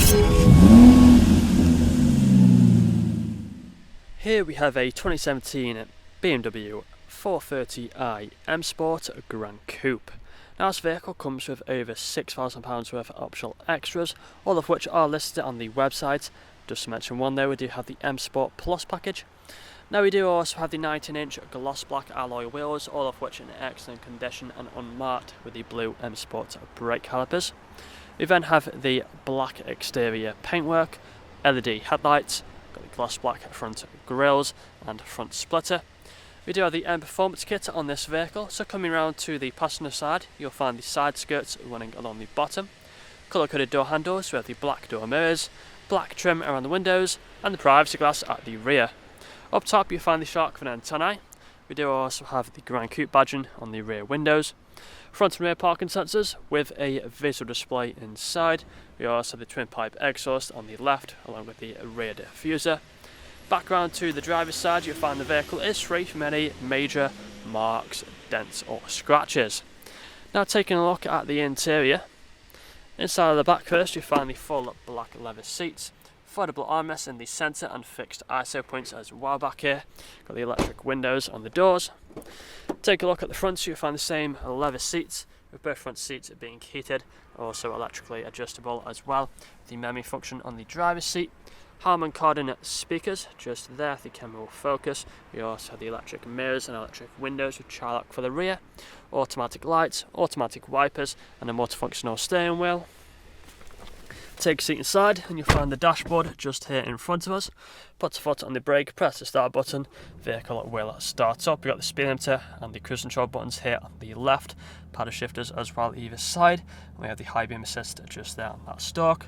Here we have a 2017 BMW 430i M Sport GRAN Coupe. Now this vehicle comes with over £6,000 worth of optional extras, all of which are listed on the website. Just to mention one there, we do have the M Sport Plus package. Now we do also have the 19-inch gloss black alloy wheels, all of which in excellent condition and unmarked with the blue M Sport brake calipers. We then have the black exterior paintwork, LED headlights, got the gloss black front grills and front splitter. We do have the M Performance kit on this vehicle, so coming around to the passenger side you'll find the side skirts running along the bottom, colour coded door handles with the black door mirrors, black trim around the windows and the privacy glass at the rear. Up top you'll find the shark fin antennae. We do also have the GRAN Coupe badging on the rear windows, front and rear parking sensors with a visual display inside. We also have the twin pipe exhaust on the left along with the rear diffuser. Back round to the driver's side you'll find the vehicle is free from any major marks, dents or scratches. Now taking a look at the interior, inside of the back first you'll find the full black leather seats, foldable armrests in the centre and fixed ISO points as well back here. Got the electric windows on the doors. Take a look at the front, so you'll find the same leather seats with both front seats being heated, also electrically adjustable as well. The memory function on the driver's seat. Harman Kardon speakers just there, the camera will focus. We also have the electric mirrors and electric windows with child lock for the rear, automatic lights, automatic wipers and a multifunctional steering wheel. Take a seat inside and you'll find the dashboard just here in front of us. Put a foot on the brake, press the start button, vehicle will start up. We've got the speed limiter and the cruise control buttons here on the left, paddle shifters as well either side, and we have the high beam assist just there on that stalk.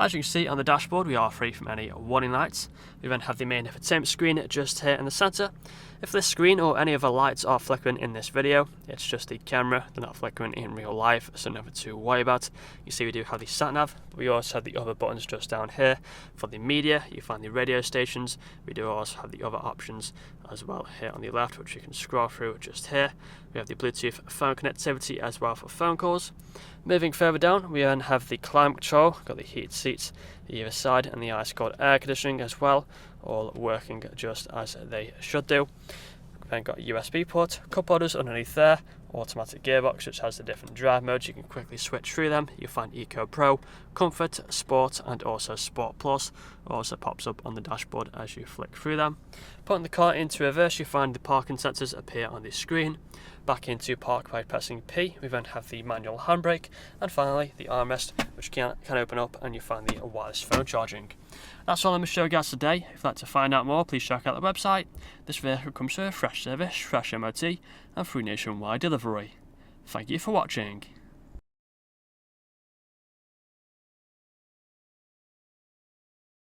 As you can see on the dashboard we are free from any warning lights. We then have the main infotainment screen just here in the centre. If this screen or any other lights are flickering in this video, it's just the camera, they're not flickering in real life, so nothing to worry about. You see we do have the sat nav, but we also have the other buttons just down here. For the media, you find the radio stations. We do also have the other options as well here on the left, which you can scroll through just here. We have the Bluetooth phone connectivity as well for phone calls. Moving further down, we then have the climate control, got the heated seats either side and the ice cold air conditioning as well, all working just as they should do. Then got a USB port, cup holders underneath there, automatic gearbox which has the different drive modes, you can quickly switch through them. You'll find Eco Pro, Comfort, Sport and also Sport Plus also pops up on the dashboard as you flick through them. Putting the car into reverse you find the parking sensors appear on the screen. Back into park by pressing P, we then have the manual handbrake and finally the armrest which can open up and you find the wireless phone charging. That's all I'm going to show you guys today. If you'd like to find out more, please check out the website. This vehicle comes with a fresh service, fresh MOT and free nationwide delivery. Thank you for watching.